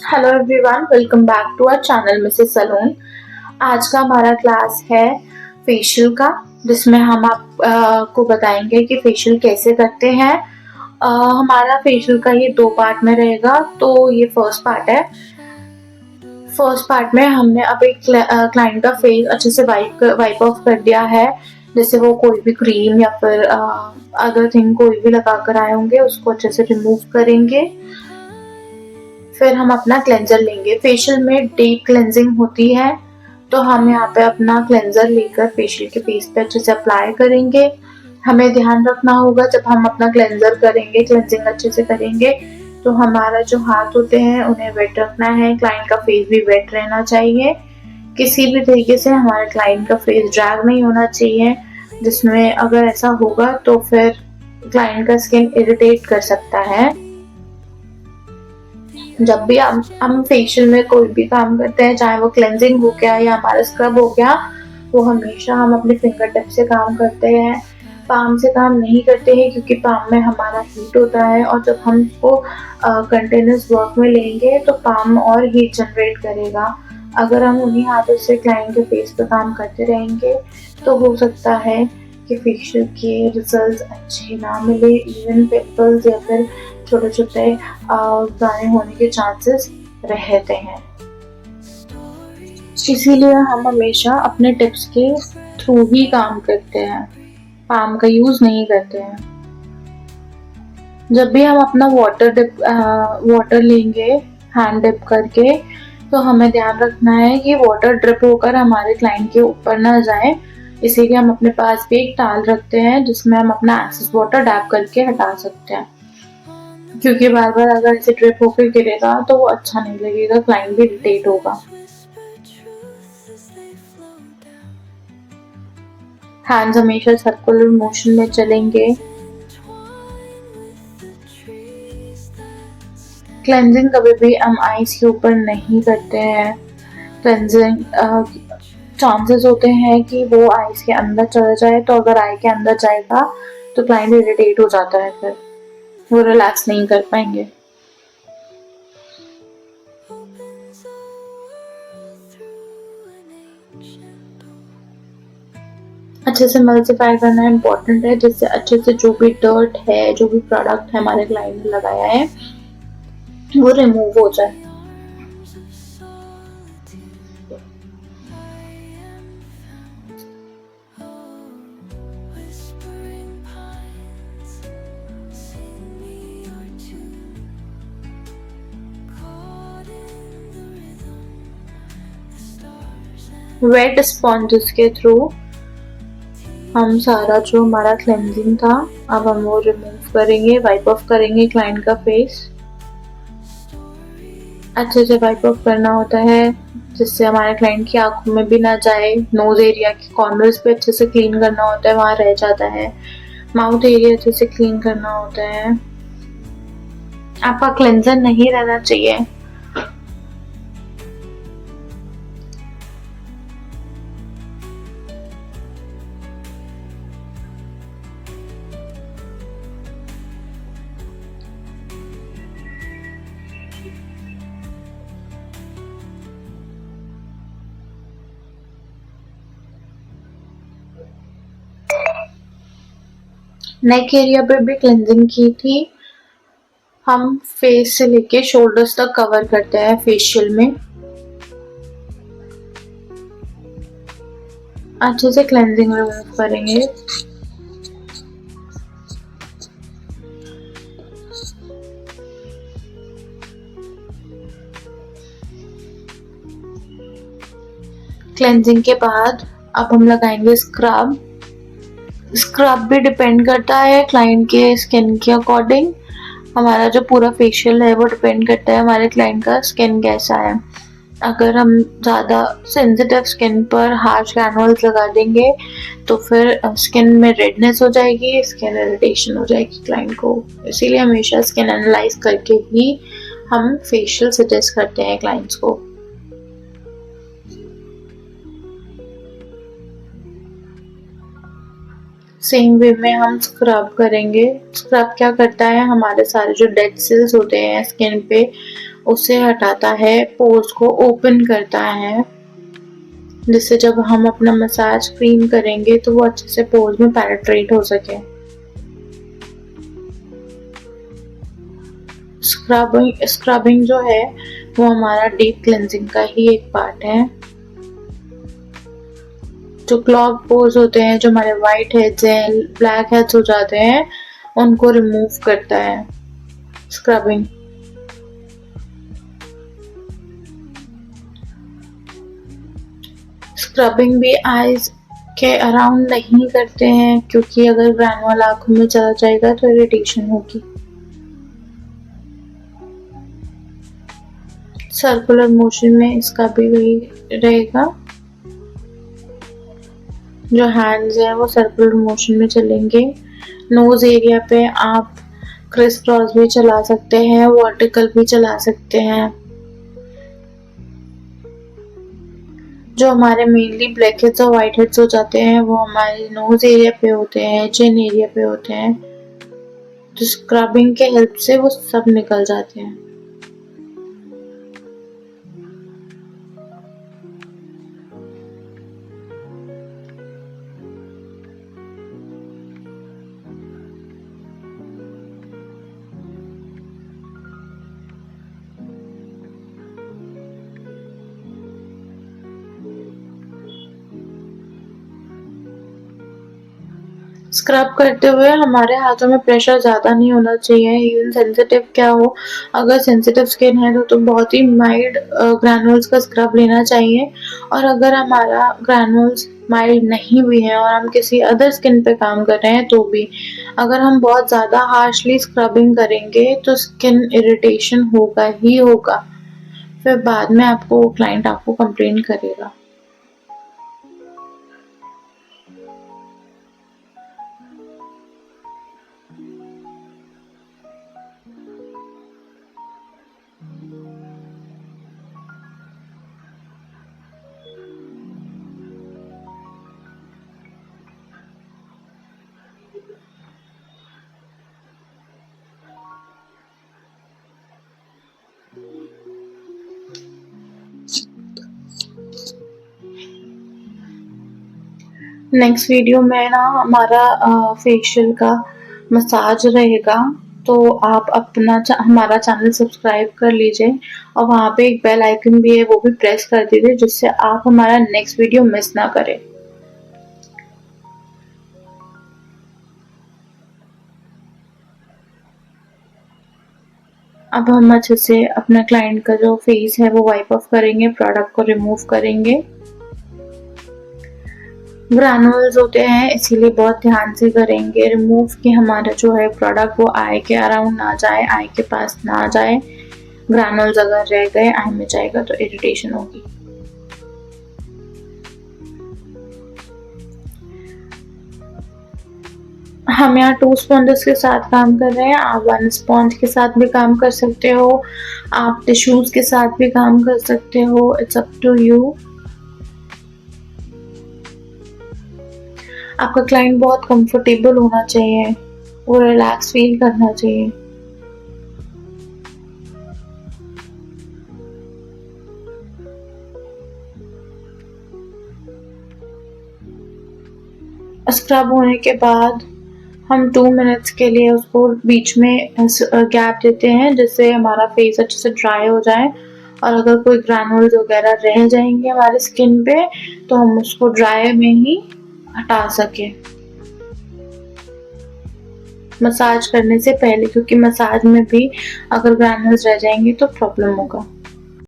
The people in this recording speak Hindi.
Hello everyone, welcome back to our channel Mrs salon. आज का हमारा क्लास है फेशियल का, जिसमें हम आपको बताएंगे कि फेशियल कैसे करते हैं। हमारा फेशियल का ये 2 पार्ट में रहेगा। तो ये फर्स्ट पार्ट है। फर्स्ट पार्ट में हमने अब एक क्लाइंट का फेस अच्छे से वाइप ऑफ कर दिया है। जैसे वो कोई भी क्रीम या फिर अदर थिंग कोई भी लगा कर आए होंगे, उसको अच्छे से रिमूव करेंगे। फिर हम अपना क्लेंजर लेंगे। फेशियल में डीप क्लेंजिंग होती है, तो हम यहाँ पे अपना क्लेंजर लेकर फेशियल के फेस पे अच्छे से अप्लाई करेंगे। हमें ध्यान रखना होगा, जब हम अपना क्लेंजर करेंगे, क्लेंजिंग अच्छे से करेंगे, तो हमारा जो हाथ होते हैं उन्हें वेट रखना है। क्लाइंट का फेस भी वेट रहना चाहिए। किसी भी तरीके से हमारे क्लाइंट का फेस ड्रैग नहीं होना चाहिए, जिसमें अगर ऐसा होगा तो फिर क्लाइंट का स्किन इरिटेट कर सकता है। जब भी हम फेशियल में कोई भी काम करते हैं, चाहे वो क्लेंजिंग हो गया या हमारा स्क्रब हो गया, वो हमेशा हम अपने फिंगर टिप से काम करते हैं। पाम से काम नहीं करते हैं, क्योंकि पाम में हमारा हीट होता है, और जब हम उसको कंटिन्यूस वर्क में लेंगे तो पाम और हीट जनरेट करेगा। अगर हम उन्हीं हाथों से क्लाइंट के फेस पे काम करते रहेंगे तो हो सकता है कि फेशियल के रिजल्ट्स अच्छे ना मिले। इवन पिंपल्स या फिर छोटे छोटे दाने होने के चांसेस रहते हैं। इसीलिए हम हमेशा अपने टिप्स के थ्रू ही काम करते हैं, पाम का यूज नहीं करते हैं। जब भी हम अपना वाटर लेंगे हैंड डिप करके, तो हमें ध्यान रखना है कि वाटर ड्रिप होकर हमारे क्लाइंट के ऊपर ना जाए। इसीलिए हम अपने पास भी एक टाल रखते हैं, जिसमें हम अपना एक्सेस वाटर डैप करके हटा सकते हैं, क्योंकि बार बार अगर ऐसे ड्रिप होकर गिरेगा तो वो अच्छा नहीं लगेगा, क्लाइंट भी इरिटेट होगा। हैंड्स हमेशा सर्कुलर मोशन में चलेंगे। क्लेंजिंग कभी भी हम आईज के ऊपर नहीं करते हैं। क्लेंजिंग चांसेस होते हैं कि वो आईज के अंदर चला जाए, तो अगर आई के अंदर जाएगा तो क्लाइंट इरिटेट हो जाता है, फिर वो रिलैक्स नहीं कर पाएंगे। अच्छे से मल्टीप्लाई करना इम्पोर्टेंट है, जिससे अच्छे से जो भी डर्ट है, जो भी प्रोडक्ट है हमारे क्लाइंट ने लगाया है, वो रिमूव हो जाए। वेट स्पॉन्जेस के थ्रू हम सारा जो हमारा क्लेंजिंग था, अब हम वो रिमूव करेंगे, वाइप ऑफ करेंगे क्लाइंट का फेस। अच्छे से वाइप ऑफ करना होता है, जिससे हमारे क्लाइंट की आंखों में भी ना जाए। नोज एरिया के कॉर्नर्स पे अच्छे से क्लीन करना होता है, वहां रह जाता है। माउथ एरिया अच्छे से क्लीन करना होता है। आपका क्लेंजर नहीं रहना चाहिए। नेक एरिया पे भी क्लेंजिंग की थी। हम फेस से लेके शोल्डर्स तक कवर करते हैं फेशियल में। अच्छे से क्लेंजिंग रिमूव करेंगे। क्लेंजिंग के बाद अब हम लगाएंगे स्क्रब। स्क्रब भी डिपेंड करता है क्लाइंट के स्किन के अकॉर्डिंग। हमारा जो पूरा फेशियल है वो डिपेंड करता है हमारे क्लाइंट का स्किन कैसा है। अगर हम ज़्यादा सेंसिटिव स्किन पर हार्श ग्रैन्युल्स लगा देंगे तो फिर स्किन में रेडनेस हो जाएगी, स्किन इरिटेशन हो जाएगी क्लाइंट को। इसीलिए हमेशा स्किन एनालाइज करके ही हम फेशियल सजेस्ट करते हैं क्लाइंट्स को। सेम वे में हम स्क्रब करेंगे। स्क्रब क्या करता है, हमारे सारे जो डेड सेल्स होते हैं स्किन पे उसे हटाता है, पोर्स को ओपन करता है, जिससे जब हम अपना मसाज क्रीम करेंगे तो वो अच्छे से पोर्स में पेनिट्रेट हो सके। स्क्रबिंग जो है वो हमारा डीप क्लेंजिंग का ही एक पार्ट है। जो क्लॉग पोर्स होते हैं, जो हमारे वाइट हेड्स हैं, ब्लैक हेड्स हो जाते हैं, उनको रिमूव करता है स्क्रबिंग। स्क्रबिंग भी आईज के अराउंड नहीं करते हैं, क्योंकि अगर ग्रैनुअल आंखों में चला जाएगा तो इरिटेशन होगी। सर्कुलर मोशन में इसका भी वही रहेगा, जो हैंड्स है वो सर्कुलर मोशन में चलेंगे। नोज एरिया पे आप क्रिस क्रॉस भी चला सकते हैं, वर्टिकल भी चला सकते हैं। जो हमारे मेनली ब्लैक हेड्स और वाइट हेड्स हो जाते हैं वो हमारे नोज एरिया पे होते हैं, चिन एरिया पे होते हैं, तो स्क्रबिंग के हेल्प से वो सब निकल जाते हैं। स्क्रब करते हुए हमारे हाथों में प्रेशर ज़्यादा नहीं होना चाहिए, इवन सेंसिटिव क्या हो, अगर सेंसिटिव स्किन है तो बहुत ही माइल्ड ग्रैनुल्स का स्क्रब लेना चाहिए। और अगर हमारा ग्रैनुल्स माइल्ड नहीं भी है और हम किसी अदर स्किन पे काम कर रहे हैं तो भी अगर हम बहुत ज़्यादा हार्शली स्क्रबिंग करेंगे तो स्किन इरिटेशन होगा ही होगा, फिर बाद में आपको क्लाइंट आपको कंप्लेन करेगा। नेक्स्ट वीडियो में ना हमारा फेशियल का मसाज रहेगा, तो आप अपना हमारा चैनल सब्सक्राइब कर लीजिए और वहाँ पे एक बेल आइकन भी है, वो भी प्रेस कर दीजिए, जिससे आप हमारा नेक्स्ट वीडियो मिस ना करें। अब हम अच्छे से अपना क्लाइंट का जो फेस है वो वाइप ऑफ करेंगे, प्रोडक्ट को रिमूव करेंगे। ग्रैनुल्स होते हैं इसीलिए बहुत ध्यान से करेंगे रिमूव, कि हमारा जो है प्रोडक्ट वो आई के अराउंड ना जाए, आई के पास ना जाए। ग्रैनुल्स अगर रह गए आई में जाएगा तो इरिटेशन होगी। हम यहाँ 2 स्पॉन्जेस के साथ काम कर रहे हैं, आप 1 स्पॉन्ज के साथ भी काम कर सकते हो, आप टिश्यूज के साथ भी काम कर सकते हो, इट्स अप टू यू। आपका क्लाइंट बहुत कंफर्टेबल होना चाहिए, वो रिलैक्स फील करना चाहिए। स्क्रब होने के बाद हम 2 मिनट्स के लिए उसको बीच में गैप देते हैं, जिससे हमारा फेस अच्छे से ड्राई हो जाए, और अगर कोई ग्रैनुल्स वगैरह रह जाएंगे हमारे स्किन पे तो हम उसको ड्राई में ही हटा सके मसाज करने से पहले, क्योंकि मसाज में भी अगर ग्रैनुल्स रह जाएंगे तो प्रॉब्लम होगा।